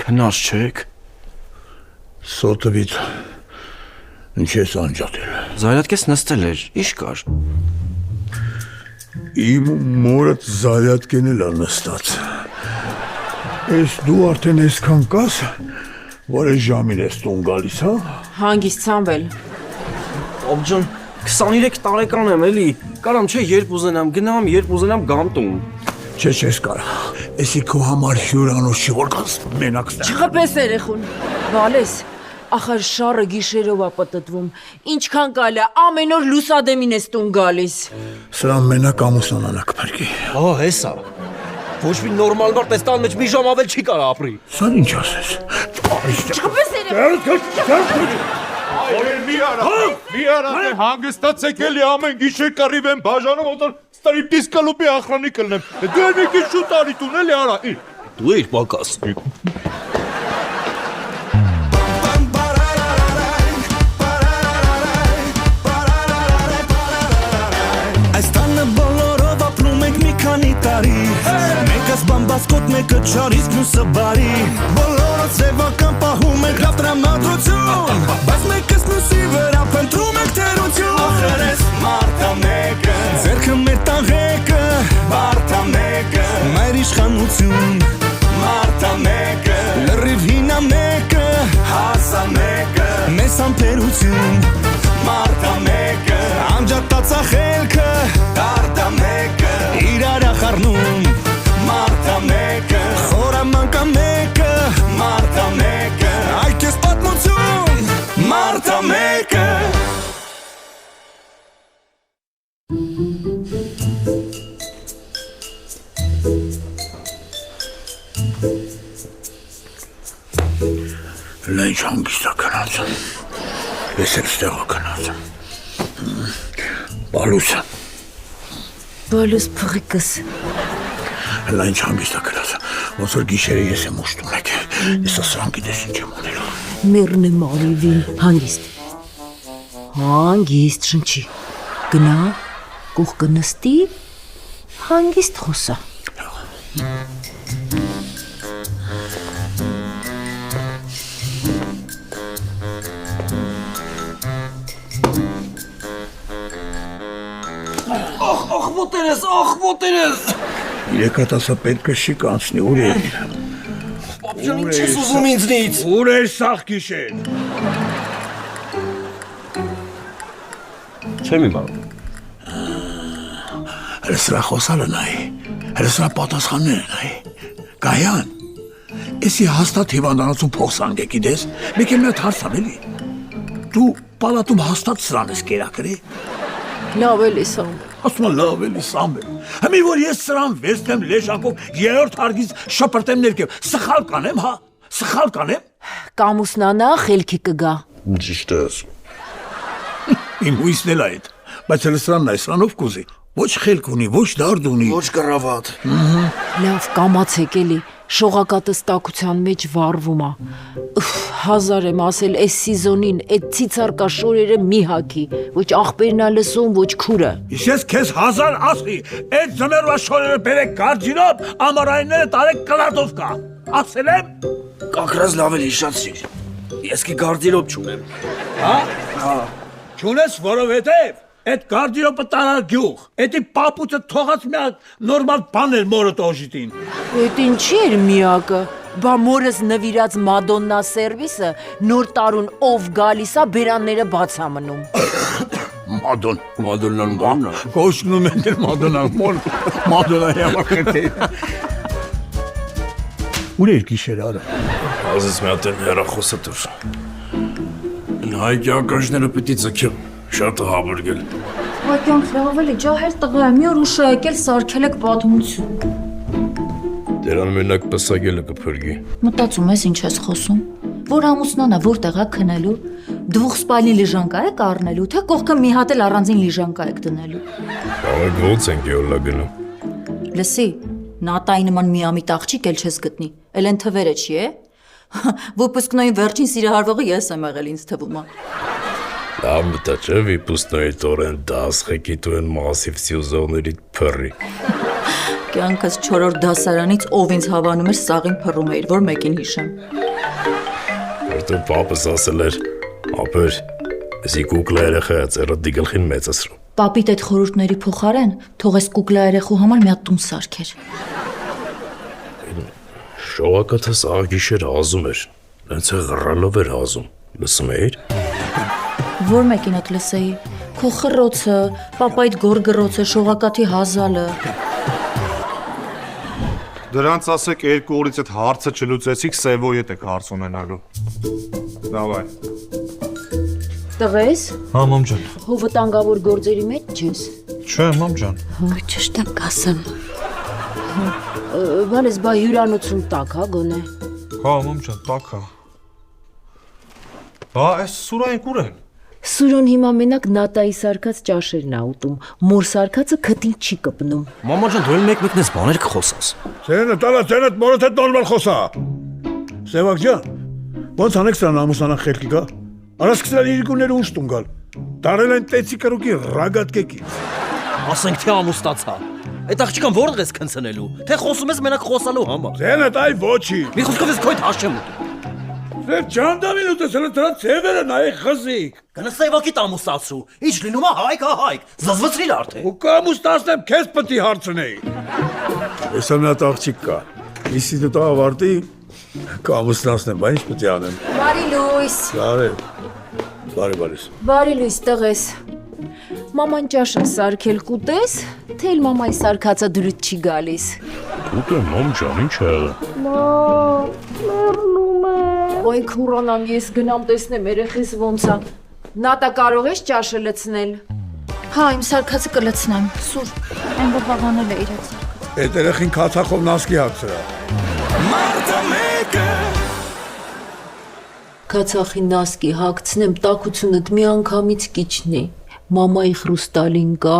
Քնած չեք։ Սոտվից ինչ ես անջատել։ Զայրատկես նստել էր, ինչ կար։ Իմ մորդ Զայրատկեն էլ նստած։ Ես դու արդեն այսքան կաս, որ այս ժամին ես տուն գալիս, հա։ Հանգիստ Սամվել։ Աբջան 23 տարեկան եմ էլի։ Կարամ չէ երբ ուզենամ գնամ, երբ ուզենամ գամ տուն։ Չես կարա։ Էսի քո համար հյուրանոց չի որ կաս մենակ ստեղ։ Չխփես երեխուն։ Վալես, ախր շարը գիշերով է պտտվում։ Ինչքան կարելի է ամեն օր լուսադեմին ես տուն գալիս։ Սրան մենակ ամուսնանանակ փրկի։ Հա, հեսա։ Ոչ մի նորմալ բար տեստան մեջ մի ժամ ավել չի կարա ապրի։ Սա ինչ ասես։ Չխփես երեխուն։ Մի արա, հանգստացեք էլի ամեն գիշեր կռիվ եմ բաժանում, ոտոր ստրիպտիզ կլուբի ախրանի կլնեմ։ Դու են եկի շուտ արի տուն էլի արա։ Դու էիր պակաս։ Այս տանը բոլորով ապրում ենք մի քանի տարի Մեկս բամբասկոտ, մեկը չարիսկ, մյուսը բարի Բոլորը ձևական պահում ենք լավ տրամադրություն Բայց մեկս մյուսի վրա փնտրում ենք թերություն Ախր ես մարդա մեկը Ձերքը մեր տաղեկը Մարդա մեկը Մայր իշխանություն Մարդա մեկը Լրիվ հինա մեկը Հասա մեկը Մեզ ամպերություն Մարդա մեկը Անջատացա խելքը Դարդա մեկը Իրար ախարնում Մարդա մեկը Խորամանկա մեկը Մարդա մեկը Այդ ես պատմություն Մարդա մեկը Լայն հանգիստ ակնած եմ, ես էլ ստեղ ակնած եմ, Բալուս փղիկս լայն հանգիստ ակնած եմ, ոնց որ գիշերը ես եմ ուշտում եք, ես ասրան գիտես ինչ եմ անելու։ Մերն է մարիվին, հանգիստ շնչի, գնա, կուղկը նստի, հանգիստ խոսա։ Ախ, ոտերես։ Իրեկատասա պետք է շի կանցնի, ուր է։ Պապջան, ինչ ես ուզում ինձնից։ Ուր է սաղ գիշեր։ Չեմ իմանում։ Հələ սրա խոսալը նայի, հələ սրա պատասխանները նայի, Գայան, էսի հաստատ հիվանդանացում փոխսանք է գիտես, մեկ էլ մի հատ հարցամ էլի, դու պալատում հաստատ սրան ես կերակրի։ Լավ էլի Սամվել։ Ասում եմ լավ էլի Սամվել, հմի որ ես սրան վեստեմ լեշակով երորդ հարգից շպրտեմ ներքև, սխալ կանեմ, հա, սխալ կանեմ։ Կամուսնանա խելքի կգա։ Ճիշտ ես։ Իմ հույսն էլ այդ, բայց հələ սրանն է, սրանով կուզի, ոչ խելք ունի, ոչ դարդ ունի։ Ոչ կռավատ։ Լավ կամացեք էլի, շողակատս տակության մեջ վառվում է։ Հազար եմ ասել, այս սիզոնին, այդ ցիցարկա շորերը մի հագի, ոչ աղբերն է լսում, ոչ քուրը։ Ես քեզ 1000 ասի, այդ ձմեռվա շորերը բերեք գարջինով, ամառայինները տարեք կլատովկա։ Ասել եմ։ Կակրած լավ էլ հիշացրիր։ Ես կի գարդիրոպ չունեմ։ Հա։ Չունես, որովհետև այդ գարդիրոպը տարար գյուղ, էդի պապուցը թողած մի հատ նորմալ բան էր մորդ օժիտին։ Այդ ինչի էր միակը, բա մորս նվիրած Մադոննա սերվիսը նոր տարուն ով գալիս է բերանները բաց է մնում։ Մադոննան բանն է։ Կոշնում են դեր Մադոննան, Մադոննայի համակետի։ Ուր էր գիշեր արա։ Ազես մի հատ են հեռախոսը դուր։ Հայկի ակաշները պիտի ձգեմ, շատ է հավրգել։ Այդյանք լավելի ջահել տղա է, մի օր ուշ է եկել սարքել եք պատմություն։ Դերան մենակ պսագելը կփրգի։ Մտածում ես ինչ ես խոսում, որ ամուսնանա որտեղ է քնելու, դվուխսպալի լիժանկա եք առնելու, թե կողքը մի հատ էլ առանձին լիժանկա եք դնելու։ Բավակ ոնց ենք յոլլա գնում։ Լսի, նատայի նման մի ամիտ աղջիկ էլ չես գտնի, էլ են թվերը չի է։ Վոպուսկնոյի վերջին սիրահարվողը ես եմ եղել ինձ թվում է։ Լավ մտա չէ, վիպուսնոյի տորեն դաս խեկի տու են մասիվ սյուզողների փռի։ Կյանքս 4-րդ դասարանից ով ինձ հավանում էր սաղին փռում էիր, որ մեկին հիշեմ։ Որտե պապս ասել էր, ապեր, էսի կուկլա երեխա ծերրդի գլխին մեծացրու։ Պապիդ այդ խորհուրդների փոխարեն թող այս կուկլա երեխու համար մի հատ տուն սարքեր։ Շողակաթս աղգիշեր հազում էր, նենց է ղռալով էր հազում, լսում էիր։ Որ մեկին եք լսեի։ Քո խռոցը, պապայիդ գորգռոցը, շողակաթի հազալը։ Դրանց ասեք 2 օրից այդ հարցը չլուծեցիք, Սևոյի հետ եք հարց ունենալու։ Դավայ։ Տղես, Հա, մամ ջան։ հո վտանգավոր գործերի մեջ չես։ Չէ, մամ ջան։ Ճիշտ եմ կասեմ։ Բանես բա հյուրանոցում տակ, հա գոնե։ Հա, մամ ջան, տակ հա։ Բա այս սուրային կուր են։ Սուրոն հիմա մենակ նատայի սարկած ճաշերն ա ուտում, մոր սարկածը քտին չի կպնում։ Մամա ջան, դու էլ մեկ-մեկն ես բաներ կխոսաս։ Ձենը տալա, ձենդ մորդ հետ նորմալ խոսա։ Սևակ ջան, ոնց անեք սրան ամուսանան խելքի գա։ Արա սկսել իրիկուները ուշ տուն գալ։ Տարել են տեցի կրուկի ռագատ կեկից։ Ասենք թե ամուսնացա։ Այդ աղջիկան որտեղ ես քնցնելու։ Թե խոսում ես մենակ խոսալու համար։ Ձենդ այ ոչի։ Մի խոսքով ես քո հետ հաշ չեմ ուտում։ Ձեր ջանդամին ուտեցել դրա ծևերը նայ խզիկ։ Գնա Սևակիդ ամուսնացու։ Ինչ լինում է հայք, հայք։ Զզվցրիր արդեն։ Ու կամուստացնեմ քեզ պտի հարցնեի։ Էսա մի հատ աղջիկ կա։ Ինստիտուտը ավարտի կամուստացնեմ, բա ինչ պտի անեմ։ Բարի լույս։ Բարի։ Բարի լույս տղես։ Մաման ճաշը սարքել կուտես, թե էլ մամայի սարքածը դրուց չի գալիս։ Ուտը մամ ջան, ինչ է եղել։ Ոյ քուրանամ ես գնամ տեսնեմ երեխես ոնց է։ Նատա կարող ես ճաշը լցնել։ Հա, իմ սարքածը կլցնեմ։ Սուր, այն որ վաղանել է իրաց։ Այդ երեխին քացախով նասկի հացրա։ Մարտը մեկը Քացախի նասկի հագցնեմ տակությունդ մի անգամից կիչնի։ Մամայի խրուստալին կա։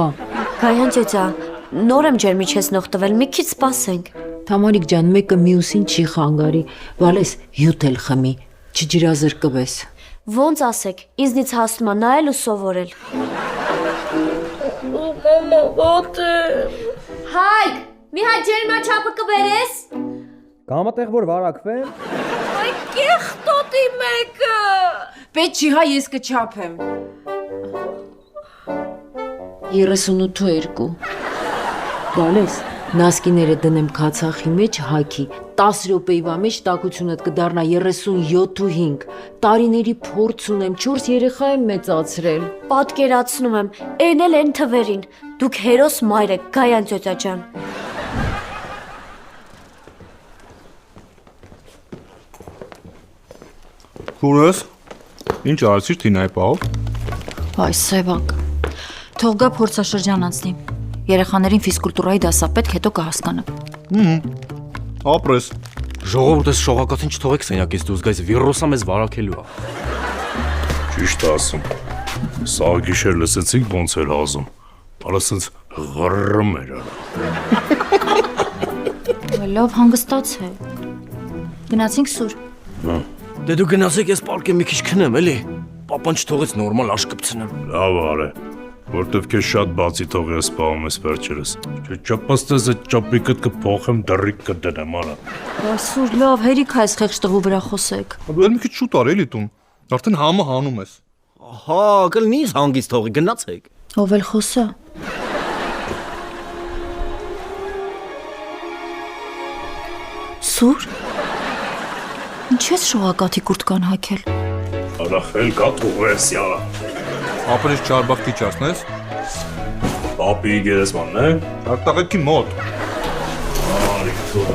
Գայան ջեջա, նոր եմ ջեր միջեցնող տվել, մի քիչ սպասենք։ Թամարիկ ջան, մեկը մյուսին չի խանգարի։ Վալես հյութ էլ խմի, չջրազրկվես։ Ոնց ասեք, ինձնից հասնում է նայել ու սովորել։ Հայք, մի հատ ջերմաչափը կբերես։ Կամա տեղ որ վարակվեմ։ Այ կեղտոտի մեկը։ Պետք չի հա ես կչափեմ։ 38 Բալես, նասկիները դնեմ քացախի մեջ հագի, 10 րոպեիվա մեջ տակությունդ կդառնա 37.5, տարիների փորձ ունեմ, 4 երեխա եմ մեծացրել։ Պատկերացնում եմ, այն էլ են թվերին։ Դուք հերոս մայր եք, Գայան ջեջա ջան։ Քուրս։ Ինչ արեցիր Թինայի պահով։ Այ Սևակ։ Թող գա փորձաշրջան անցնի։ Երեխաներին ֆիզկուլտուրայի դասապետ հետո կհասկանա։ Ապրես։ Ժողովուրդ ես շողակաթին չթողեք սենյակից դուրս գայս վիրուսը մեզ վարակելու է։ Ճիշտ ասում։ Սա գիշեր լսեցիք ոնց էր հազում։ Արա սենց ղռռում էր արա։ Լավ հանգստացե։ Գնացինք սուր։ Դե դու գնացեք ես պարկեմ մի քիչ քնեմ, էլի։ Պապան չթողեց նորմալ աշկպցնեմ։ Լավ արե։ Որտեվ քեզ շատ բացի թող ես սպահում ես վերջերս։ Չապաստես այդ ճապիկդ կփոխեմ դռիկ կդնեմ արա։ Այ սուր լավ, հերիք այս խեղճ տղու վրա խոսեք։ Դու էլ մի քիչ շուտ արի էլի տուն։ Արդեն համը հանում ես։ Հա, կլինի հանգիստ թողի, գնացեք։ Ով էլ խոսա։ Սուր։ Ինչ ես շողակաթի կուրտկան հագել։ Արա խել կաթուղես յա։ Ապրես չարբախտի չասնես։ Պապի գերեզմանն է։ Արտաղեկի մոտ։ Արի թող։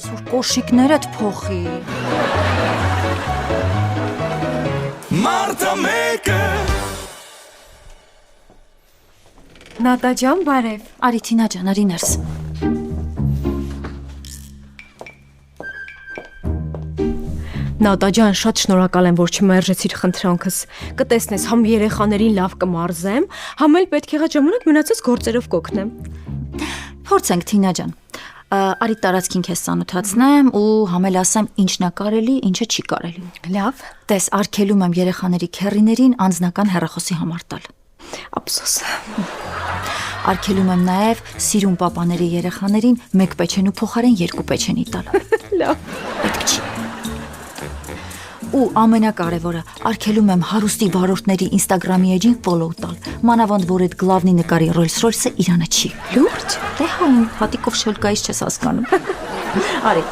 Սուր կոշիկներդ փոխի։ Մարտը մեկը Նատա ջան, բարև։ Արի Թինա ջան, արի ներս։ Նատա ջան, շատ շնորհակալ եմ, որ չմերժեցիր խնդրանքս։ Կտեսնես, համ երեխաներին լավ կմարզեմ, համ էլ պետք եղած ժամանակ մնացած գործերով կօգնեմ։ Փորձենք Թինա ջան։ Արի տարածքին քեզ ծանոթացնեմ ու համ էլ ասեմ ինչն է կարելի, ինչը չի կարելի։ Լավ, Տես, արգելում եմ երեխաների քեռիներին անձնական հեռախոսի համար տալ։ ափսոս։ Արգելում եմ նաև սիրուն պապաների երեխաներին 1 պեչենու փոխարեն 2 պեչենի տալ։ Լավ։ Պետք չի։ Ու ամենակարևորը, արգելում եմ հարուստի վարորդների Instagram-ի էջին follow տալ։ Մանավանդ որ այդ գլավնի նկարի Rolls-Royce-ը իրանը չի։ Լուրջ։ Դե հա, հատիկով շոլկայից չես հասկանում։ Արի,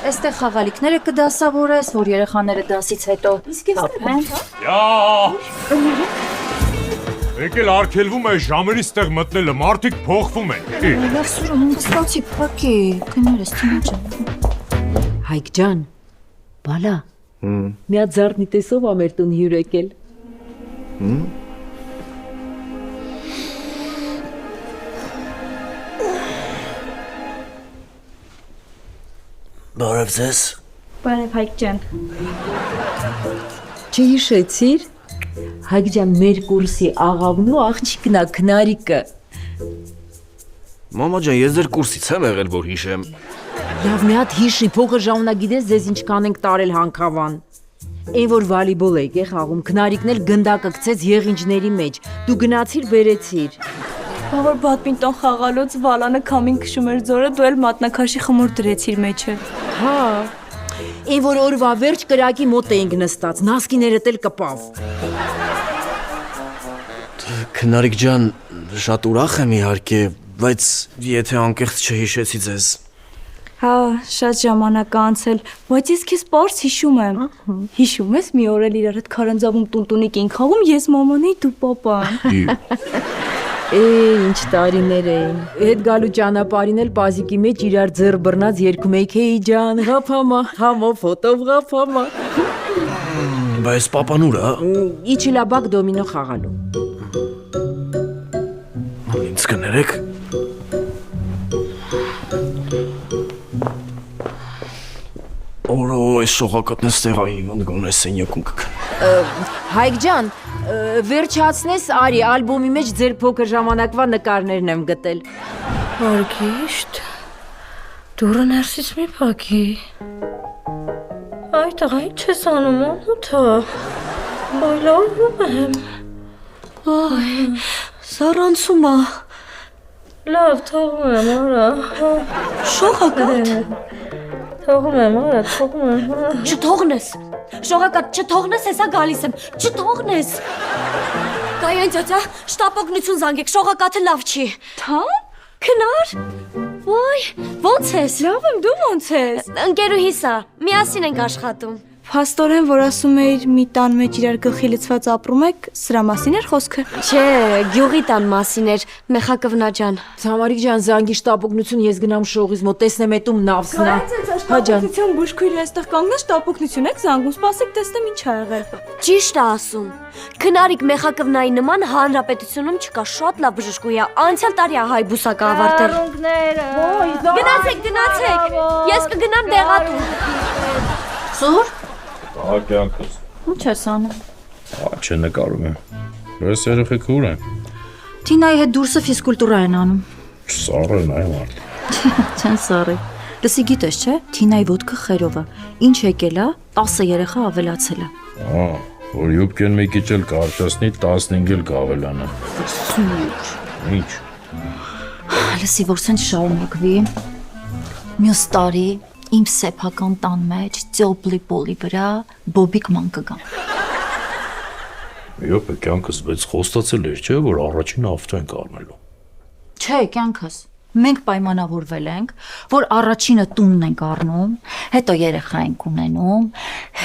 այստեղ խաղալիքները կդասավորես, որ երեխաները դասից հետո կապեն։ Եկել արգելվում է ժամերից տեղ մտնելը, մարդիկ փոխվում են։ Լավ սուրը հանգստացի, փակի, գնարես թիմա ջան։ Հայկ ջան, բալա։ Մի հատ զարդնի տեսով ա մեր տուն հյուր եկել։ Բարև ձեզ։ Բարև Հայկ ջան։ Չհիշեցիր։ Հայկ ջան, մեր կուրսի աղավն ու աղջիկն ա քնարիկը։ Մամա ջան, ես ձեր կուրսից եմ եղել, որ հիշեմ։ Լավ, մի հատ հիշի, փողը ժամանակ գիտես ձեզ ինչքան ենք տարել հանքավան։ Այն որ վալիբոլ եք խաղում, քնարիկն էլ գնդակը գցեց եղինջների մեջ։ Դու գնացիր, բերեցիր։ Բա որ բադմինտոն խաղալուց Վալանը քամին քշում էր ձորը, դու էլ մատնաքաշի խմոր դրեցիր մեջը։ Հա։ Այն որ օրվա վերջ կրակի մոտ էինք նստած, նասկիներդ էլ կպավ։ Քնարիկ ջան, շատ ուրախ եմ իհարկե, բայց եթե անկեղծ չհիշեցի ձեզ։ Հա, շատ ժամանակ է անցել, բայց ես քեզ պարզ հիշում եմ։ Հիշում ես մի օր էլ իրար հետ քարանձավում տունտունիկ էինք խաղում, ես մաման էի, դու պապան։ Ինչ տարիներ էին։ Հետ գալու ճանապարհին էլ պազիկի մեջ իրար ձեռ բռնած երգում էիք «Հեյ ջան, ղափամա, համո ֆոտով ղափամա»։ Բայց պապան ուր է։ Իչիլաբակ դոմինո խաղալու։ Ինձ կներեք։ Օրո, այս շողակատն ստեղայի անգոն ես սենյակում կքն։ Հայկ ջան, վերջացնես արի, ալբոմի մեջ ձեր փոքր ժամանակվա նկարներն եմ գտել։ Հարգիշտ, դուրը ներսից մի փակի։ Այ տղա, ինչ ես անում, անոթա։ Այ լավում եմ։ Այ, սառանցում է։ Լավ, թողում եմ, արա։ Շողակատ։ Թողում եմ, արա, թողում եմ։ Չթողնես։ Շողակատ, չթողնես, հեսա գալիս եմ։ Չթողնես։ Կայան ծածա, շտապօգնություն զանգեք, շողակաթը լավ չի։ Թա՞։ Քնար։ Ոյ, ո՞նց ես։ Լավ եմ, դու ո՞նց ես։ Ընկերուհիս ա, միասին ենք աշխատում։ Փաստորեն, որ ասում էիր մի տան մեջ իրար գլխի լցված ապրում եք, սրա մասին էր խոսքը։ Չէ, գյուղի տան մասին էր, Մեխակվնա ջան։ Սամարիկ ջան, զանգի շտապօգնություն, ես գնամ շողից մոտ, տեսնեմ էտում նավսնա։ Հա ջան։ Շտապօգնություն բուժքույրը այստեղ կանգնած շտապօգնություն եք զանգում, սպասեք տեսնեմ ինչ ա եղել։ Ճիշտ է ասում։ Քնարիկ Մեխակվնայի նման հանրապետությունում չկա, շատ լավ բժշկուհի է, անցյալ տարի է հայ բուսակը ավարտել։ Գնացեք, ես կգնամ դեղատուն։ Սուր, Ահա կյանքս։ ինչ ես անում։ Չնկարում եմ։ Ես երեխեք ուր են։ Թինայի հետ դուրսը ֆիզկուլտուրա են անում։ Սառն այ մարդ։ Չեն սառի։ Լսի գիտես չէ, Թինայի ոդկը խերով է։ Ինչ եկել է, 10 երեխա ավելացել է։ Որ յուբկեն մի քիչ էլ կարճացնի 15 էլ կավելանա։ Սուր։ Ինչ։ Լսի, որ սենց շարունակվի։ Մյուս տարի իմ սեփական տան մեջ ծոպլի պոլի վրա բոբիկ ման կգամ։ Յոպ, կյանքս բայց խոստացել էր, չէ, որ առաջին ավտո ենք առնելու։ Չէ, կյանքս։ Մենք պայմանավորվել ենք, որ առաջինը տունն ենք առնում, հետո երեխա ենք ունենում,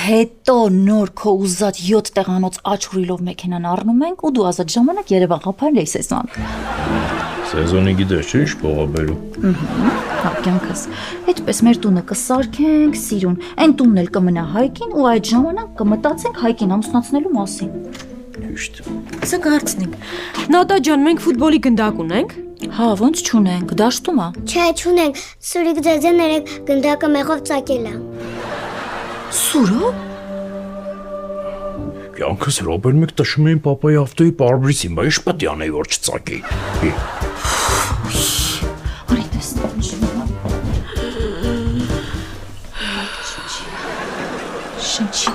հետո նոր քո ուզած 7 տեղանոց աչուրիլով մեքենան առնում ենք ու դու ազատ ժամանակ Երևան խափան լեյսեսան։ Սեզոնի գիտես չէ՞ ինչ փող է բերում։ Հա, կյանքս։ Այդպես մեր տունը կսարքենք, սիրուն, այն տունն էլ կմնա Հայկին ու այդ ժամանակ կմտածենք Հայկին ամուսնացնելու մասին։ Հիշտ։ Սա կարծնենք։ Նատա ջան, մենք ֆուտբոլի գնդակ ունենք։ Հա, ոնց չունենք, դաշտում է։ Չէ, չունենք, Սուրիկ ձեզեն երեք գնդակը մեղով ծակել է։ Սուրո։ Կյանքս Ռոբեր մեկ տշում էին պապայի ավտոյի պարբրիսին, բայց ինչ պետք է անեի որ չծակի։ Արի տեսնեմ։ Շնչի։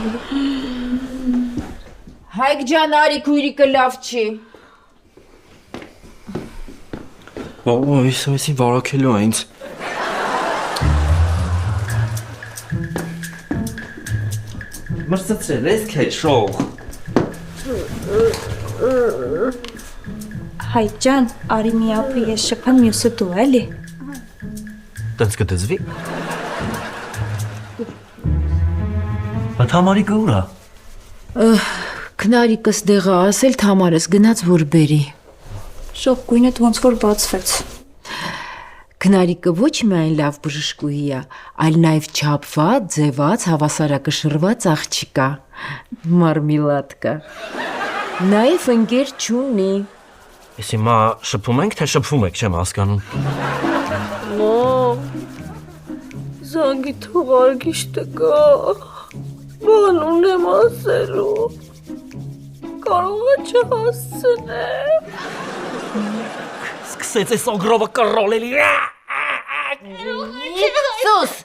Հայկ ջան, արի քույրիկը լավ չի։ Օй, սա վարակելու է ինձ։ Մրցացրել ես քեզ շող։ Հայկ ջան, արի մի ապրի ես շփան մյուսը դու էլի։ Տենց կդզվի։ Բայց համարի գուրա։ Քնարիկս դեղա ասել Թամարս գնաց որ բերի։ Շող գույնդ ոնց որ բացվեց։ Քնարիկը ոչ միայն լավ բժշկուհի է, այլ նաև չափված, ձևած, հավասարակշռված աղջիկ է։ Մարմիլադկա։ Նաև ընկեր չունի։ Ես հիմա շփում ենք, թե շփվում եք, չեմ հասկանում։ Մամ, զանգի թող արգիշտը կա, բան ունեմ ասելու, կարող է չհասցնեմ։ Սկսեց ես ոգրովը կռոլելի։ Սոս։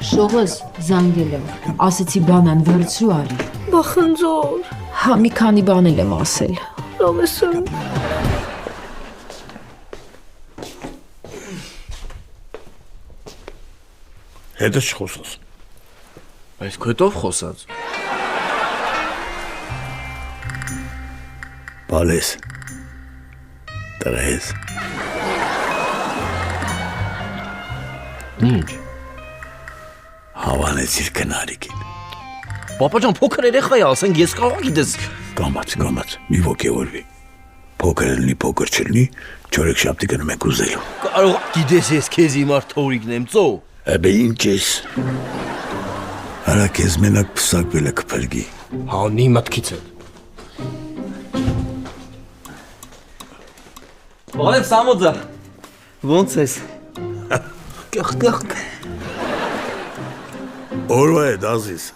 Շողս զանգել եմ, ասեցի բանան վերցրու արի։ Բախնձոր, Հա, մի քանի բան եմ ասել։ լավ եմ։ Հետը չխոսաս։ Այս քույտով խոսած։ Բալես։ Տրես։ Ինչ։ Հավանեցիր քնարիկին։ Պապա ջան, փոքր երեխա է, ասենք ես կարող գիտես։ Կամաց, մի ոգևորվի։ Փոքր լինի, փոքր չլինի, չորեքշաբթի գնում եք ուզելու։ Կարող գիտես ես քեզ իմար թորիկն եմ ծո։ Էբե ինչ ես։ Արա քեզ մենակ պսակվել է կփրկի։ Հանի մտքից է։ Բարև Սամոձա։ Ոնց ես։ Օրվա է դազիս։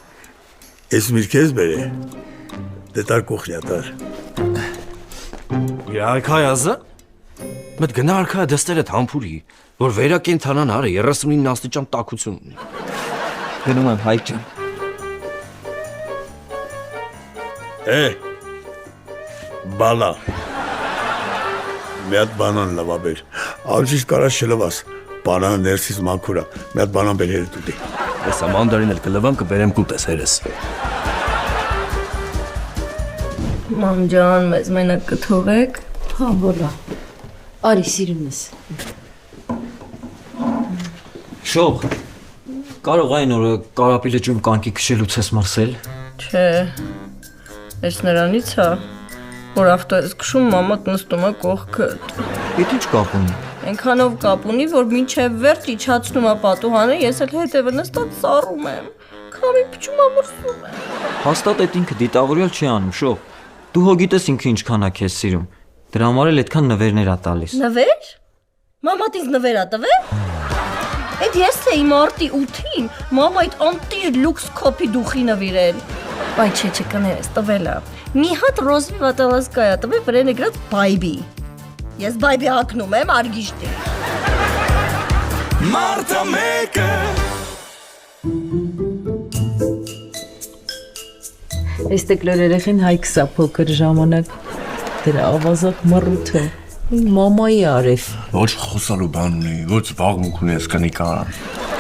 Ես միր քեզ բերե։ Դե տար կողնյատար։ Արքայազը։ Մտ գնա արքայա դստեր այդ համբուրի, որ վերակենդանան արը 39 աստիճան տաքություն ունի։ Գնում եմ Հայկ ջան։ Բալա։ Մի հատ բանան լավաբեր։ Ալջիշ կարաս չլվաս։ Բանանը ներսից մաքուրա։ Մի հատ բանան բեր հերդ ուտի։ Ես մանդարին էլ կլվամ կբերեմ կուտես հերես։ Մամ ջան, մեզ մենակ կթողեք։ Հա, որա։ Արի սիրունս։ Շող, կարող այն օրը կարապի լճում կանկի քշելուց ես մարսել։ Չէ, ես նրանից հա, որ ավտո ես քշում, մամատ նստում է կողքդ։ Իդ ինչ կապ ունի։ Այնքանով կապ ունի, որ մինչև վերջ իջացնում է պատուհանը, ես էլ հետևը նստած սառում եմ։ Քամի փչում է մրսում եմ։ Հաստատ այդ ինքը դիտավորյալ չի անում, Շող։ Դու հո գիտես ինքը ինչքան է քեզ սիրում։ Դրա համար էլ այդքան նվերներ ա տալիս։ Նվեր։ Մամատ ինձ նվեր ա տվել։ Այդ ես թե իմ արտի 8-ին, մամա այդ անտիր լյուքս կոպի դուխի նվիրել։ Բայ չէ, կներես, տվել է։ Մի հատ ռոզվի վատալասկա է տվել, վրան է գրած բայբի։ Ես բայբի հագնում եմ արգիշտի։ Մարտը մեկը Այստեղ լոր երեխին Հայկ սա փոքր ժամանակ դրա ավազակ մռութը։ Մամայի արև։ Ոչ խոսալու բան ունի, ոչ վաղմուք ունի ես կնիկա։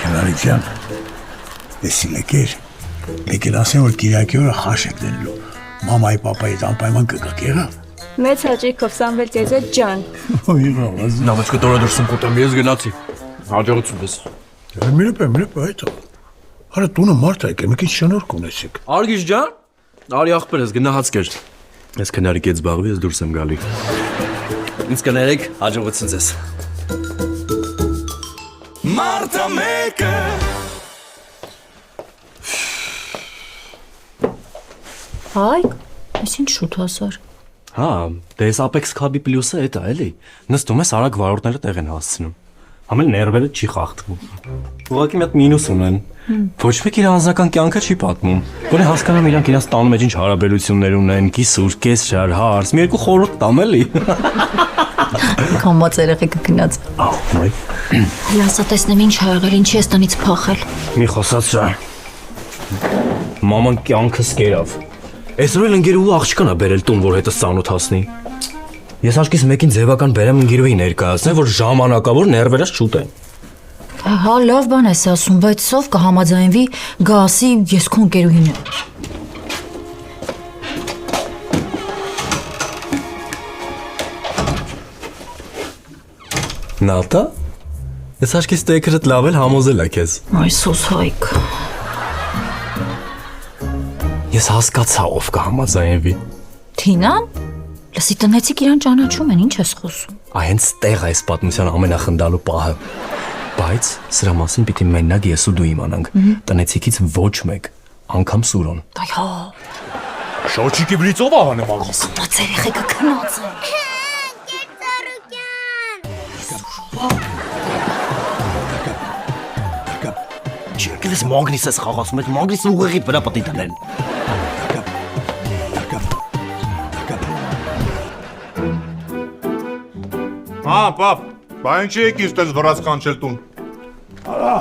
Քնարի ջան, ես եկեր։ Եկել ասեմ, որ Կիրակի օրը խաշ եք դնելու։ Մամայի, պապայի անպայման կգաք եղա։ Մեծ հաճույքով Սամվել ծեզե ջան։ Նավաճկը տորը դրսում կոտեմ, ես գնացի։ Հաջողություն ես։ Միրեպ, այդո։ Արա տունը մարդ եք, մի քիչ շնորհք ունեցիք։ Արգիշ ջան, արի աղբեր ես գնահաց կեր։ Ես քնարիկից զբաղվի, ես դուրս եմ գալի։ Ինձ կներեք, հաջողություն ձեզ։ Մարտը մեկը Հայկ, ես ինչ շուտ հասար։ Հա, դե ես Apex Club-ի պլյուսը էդ է, էլի։ Նստում ես արագ վարորդները տեղ են հասցնում։ Համել ներվերը չի խախտվում։ Ուղղակի մի հատ մինուս ունեն։ Ոչ մեկ իր անձնական կյանքը չի պատմում։ Որը հասկանամ իրանք իրաց տանում մեջ ինչ հարաբերություններ ունեն, կիսուր, կեսշար, հարց, մի երկու խորհուրդ տամ էլի։ Կամած երեխեքը գնաց։ Այ, Լասա տեսնեմ ինչ ա եղել, ինչի ես տնից փախել։ մի խոսած շա։ Մաման կյանքս կերավ։ Այսօր էլ ընկերուհու աղջկան ա բերել տուն, որ հետս ծանոթացնի։ Ես աշկիս մեկին ձևական բերեմ ընկերուհի ներկայացնեմ, որ ժամանակավոր ներվերս չուտեն։ Հա, լավ բան ես ասում, բայց սով կհամաձայնվի գա ասի ես քո ընկերուհին եմ։ Նատա։ Ես աշկիս տեքրդ լավ էլ համոզել է քեզ։ Այսոս Հայկ։ Ես հասկացա ով կհամաձայնվի։ Թինան։ Լսի տնեցիք իրան ճանաչում են, ինչ ես խոսում։ Հենց տեղ այս պատմության ամենախնդալու պահը։ Բայց սրա մասին պիտի մենակ ես ու դու իմանանք։ Տնեցիքից ոչ մեկ, անգամ Սուրոն։ Այ հա։ Շոչիկի բրիծով ահանեմ աղաս։ Բայց երեխեքը քնած են։ Չեկես մագնիս ես խաղացում, այդ մագնիսը ուղեղի վրա պետք է դնեն։ Հա, պապ, բա ինչի եք ինձ տես վրաց կանչել տուն։ Արա։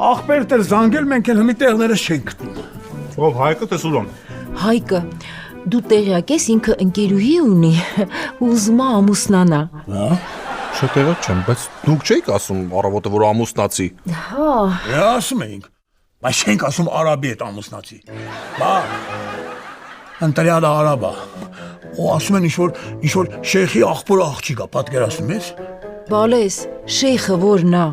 Ախպերդ էլ զանգել, մենք էլ հմի տեղներս չենք գտնում։ Ով Հայկը թե Սուրոն։ Հայկը, դու տեղյակ ես ինքը ընկերուհի ունի, ուզում է ամուսնանա։ Հա։ Չտեղակ չեմ, բայց դուք չեք ասում առավոտը որ ամուսնացի։ Հա, Դե ասում էինք, բայց չենք ասում արաբի հետ ամուսնացի։ Բա։ Ընտրյալը արաբա։ Ու ասում են ինչ-որ շեյխի աղբորը աղջիկա, պատկերացնում ես։ բալես, շեյխը որն է։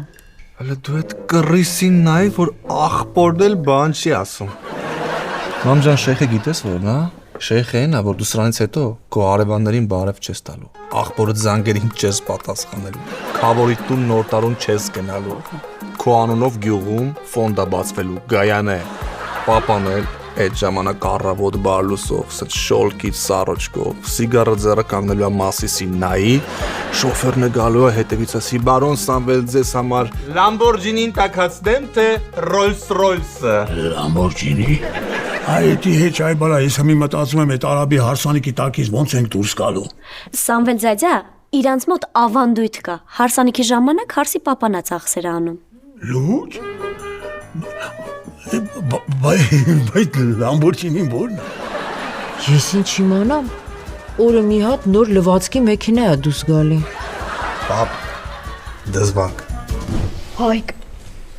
Հələ դու այդ կռիսին նայ, որ աղբորն էլ բան չի ասում։ Մամջան շեյխը գիտես որն է։ Շեյխը այն է, որ դու սրանից հետո քո արևաններին բարև չես տալու։ Աղբորդ զանգերին չես պատասխանելու։ Քավորի տուն նոր տարուն չես գնալու։ Քո անունով գյուղում ֆոնդ է բացվելու, Գայանե։ Պապան էլ այդ ժամանակ առավոտ բարլուսով, սա շոլքից սառոջկով, սիգարը ձեռը կանգնելու է Մասիսի նայի, շոֆերն է գալու է հետևից ասի բարոն Սամվել ձեզ համար Լամբորջինին տակացնեմ, թե Ռոլս-Ռոյսը։ Լամբորջինի։ Այդի հետ այ բալա, ես հմի մտածում եմ այդ արաբի հարսանիքի տակից ոնց ենք դուրս գալու։ Սամվել ձայձա, իրանց մոտ ավանդույթ կա։ Հարսանիքի ժամանակ հարսի պապանա ծախսեր անում։ Լուր։ Բայց Լամբորջինին որն է։ Ես ինչ իմանամ, օրը մի հատ նոր լվացքի մեքենա է դուրս գալի։ Պապ, դզվակ։ Հայկ,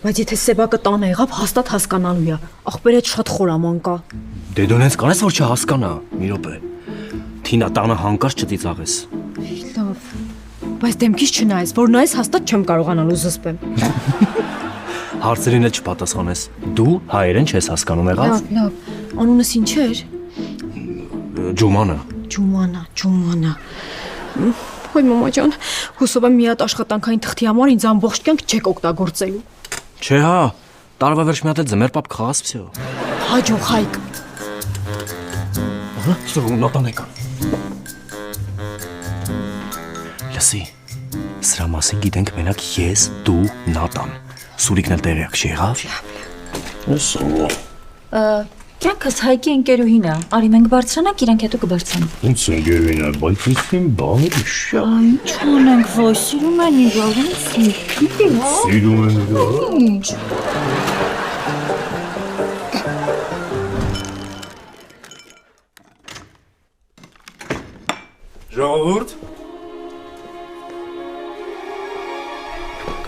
բայց եթե Սեբակը տանը եղավ, հաստատ հասկանալու է։ Ախպերը շատ խորաման կա։ Դե դու նենց կանես որ չհասկանա, մի րոպե։ Թինա տանը հանկարծ չծիծաղես։ Լավ։ Բայց դեմքից չնայես, որ նայես հաստատ չեմ կարողանալու զսպեմ։ Հարցերին էլ չպատասխանես։ Դու հայերեն չես հասկանում եղավ։ Լավ։ Անունս ինչ էր։ Ջումանը։ Ջումանա։ Ոյ մամա ջան, հուսով եմ մի հատ աշխատանքային թղթի համար ինձ ամբողջ կյանք չեք օգտագործելու։ Չէ հա, տարվա վերջ մի հատ էլ ձմեր պապ կխաղաս վсё։ Հաջող Հայկ։ Ահա, ստո նոտան եկա։ Լսի, սրա մասին գիտենք մենակ ես, դու, Նատան։ Սուրիկն էլ տեղյակ չի եղավ։ Կյանքս Հայկի ընկերուհին է։ Արի մենք բարձրանանք, իրանք հետո կբարձրանան։ Ինձ ընկերուին է, բայց ինքին բանը շա։ Ինչ անենք, ոյ, սիրում են իրար, Սիրում են իրար։ ինչ։ Ժողովուրդ։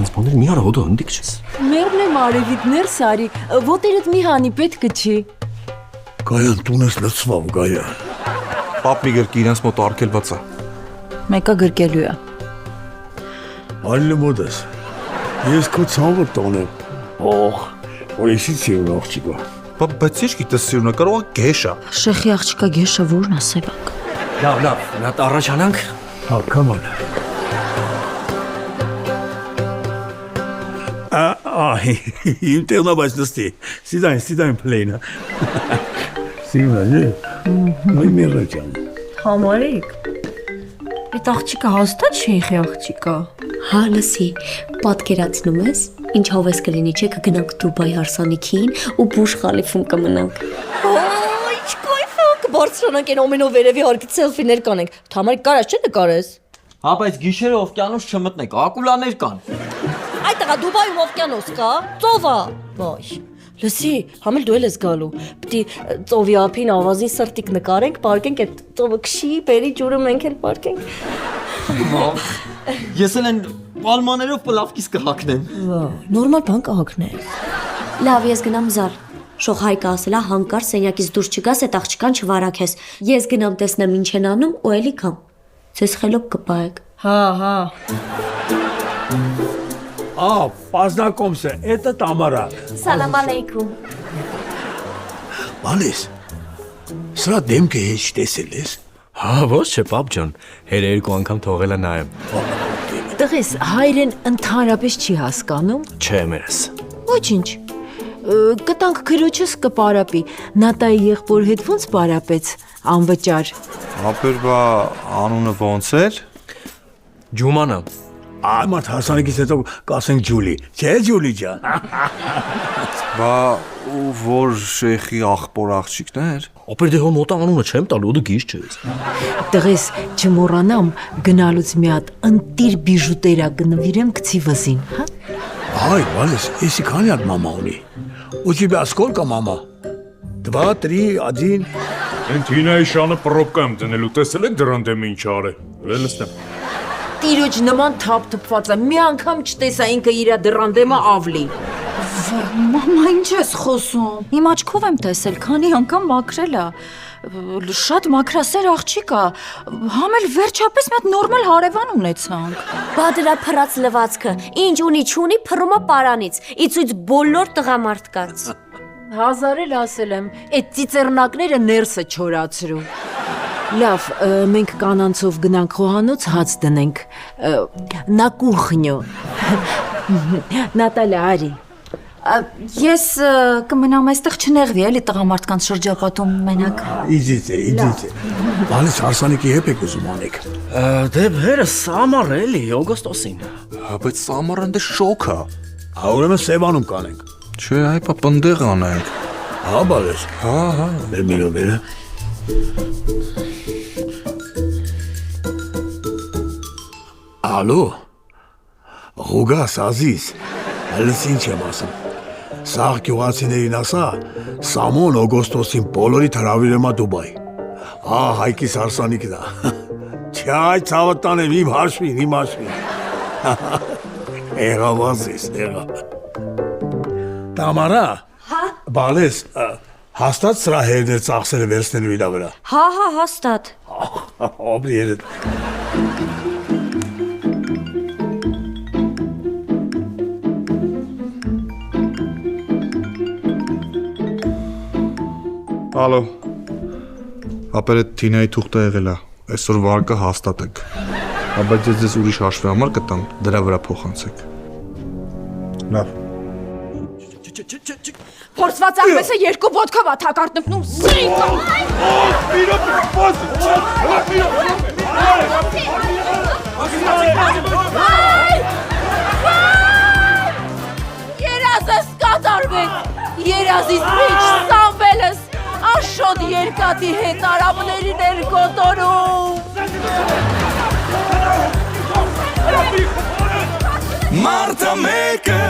Ինձ բաներ մի արա հոդը հնդիկ չես։ Մերն եմ արևիտ ներս արի, ոտերդ մի հանի պետք չի։ Գայան տունես լցվավ, Գայան։ Պապի գրքի իրենց մոտ արգելված է։ Մեկը գրկելու է։ Այլը մոդես։ Ես քո ցավը տոնեմ։ Օխ, որ եսի սիրուն աղջիկա։ Բայց ինչ գիտես սիրունը, կարող է գեշ է։ Շեխի աղջիկա գեշը որն է Սեբակ։ Լավ, նա առաջանանք։ Հա, կաման։ Իմ տեղնա բայց նստի։ Սիդայն պլեյնը։ Սիրունը, նոյ մեղը ճան։ Համարիկ։ Այդ աղջիկը հաստատ շեյխի աղջիկա։ Հա, լսի, պատկերացնում ես, ինչով ես կլինի, չէ կգնանք Դուբայ հարսանիքին ու Բուրջ Խալիֆում կմնանք։ Ինչ կայֆ է, կբարձրանանք այն ամենով վերևի հարկից սելֆիներ կանենք։ Թամարիկ կարաս չէ նկարես։ Հա, բայց գիշերը օվկիանոս չմտնեք, ակուլաներ կան։ Այդտեղա Դուբայում օվկիանոս կա, ծով է։ Ոյ։ Լսի, համել դու ես գալու։ Պիտի ծովի ափին ավազին սրտիկ նկարենք, պարկենք այդ ծովը քշի, բերի ջուրը մենք էլ պարկենք։ Ես էլ են պալմաներով պլավկիս կհակնեմ։ Նորմալ բան կհակներ։ Լավ, ես գնամ զար։ Շող Հայկը ասելա հանկարծ սենյակից դուրս չգաս, այդ աղջկան չվարակես։ Ես գնամ տեսնեմ ինչ են անում ու էլի կամ։ Ձեզ խելոք կպայեք։ Հա։ Познакомься, это Тамара. Սալամ ալեյքում։ Բալես, սրա դեմքը հեչ տեսել ես։ Հա, ոչ չէ, պապ ջան։ Հերը երկու անգամ թողել է նայեմ։ Տղես, հայրեն ընդհանրապես չի հասկանում։ Չէ, մերս։ Ոչինչ։ Կտանք քրոջս կպարապի։ Նատայի եղբոր հետ ոնց պարապեց, անվճար։ Ապեր բա անունը ոնց էր։ Ջումանա։ Մարդ հասանեկից հետո կասենք Ջուլի, չէ Ջուլի ջան։ Բա ու որ շեխի աղբոր աղջիկներ։ Ապեր դե հո մոտա անունը չեմ տալու, դու գիշ չես։ Տղես, չմոռանամ գնալուց մի հատ ընտիր բիժուտերա կնվիրեմ գցի վզին, հա։ Ай, Валес, если канят мама у ней. У тебя сколько, мама? 2, 3, 1. Են Թինայի շանը պրոբկա եմ դնելու, տեսել եք դրան դեմ ինչ արե։ Լստեմ։ Տիրոջ նման թափ-թփված է, մի անգամ չտեսա ինքը իրա դռանդեմը ավլի։ Մամա, ինչ ես խոսում։ Իմ աչքով եմ տեսել, քանի անգամ մաքրել է։ Շատ մաքրասեր աղջիկ է։ Համել վերջապես մի հատ նորմալ հարևան ունեցանք։ Բա դրա փռած լվացքը, ինչ ունի չունի փռումը պարանից, իցույց բոլոր տղամարդկանց։ Հազար էլ ասել եմ, այդ ծիծեռնակները ներսը չորացրու։ Լավ, մենք կանանցով գնանք խոհանոց հաց դնենք։ На кухню։ Նատալիա, արի։ Ես կմնամ այստեղ չնեղվի, էլի տղամարդկանց շրջապատում մենակ։ Идите. Վալես հարսանեկի հետ եք ուզում անեք։ Դե վերս ամառ էլի, օգոստոսին։ Բայց սամարան դե շոկ է։ Ուրեմն Սևանում կանենք։ Չէ, այ պա պնդեղ անենք։ Հա, բալես։ Հա։ Բեր։ Ալո։ Ղուգաս ազիզ։ Հենց ինչ եմ ասում։ Սաղ գյուղացիներին ասա, Սամոն օգոստոսին բոլորիդ հրավիրեմ ա Դուբայ։ Հա, Հայկիս հարսանիքն է։ Չէ, այդ ցավը տանեմ իմ հաշվին։ Եղավ ազիզ, եղավ։ Տամարա։ Հա։ Բալես, հաստատ սրա հերներ ծախսերը վերցնելու իրա վրա։ Հա, հաստատ։ Օբրի երդ։ Ալո։ Ապեր այդ Թինայի թուղթը եղել է։ Այսօր վարկը հաստատեք։ Բայց ես ուրիշ հաշվի համար կտամ, դրա վրա փոխանցեք։ Լավ։ Փորձված աղվեսը երկու ոտքով է թակարդնում, սրիկա։ Երազս կատարվեց, երազից միջ Սամվելս, աշոտ երկատի հետ արաբներին էր գոտորում։ Մարտա մեկը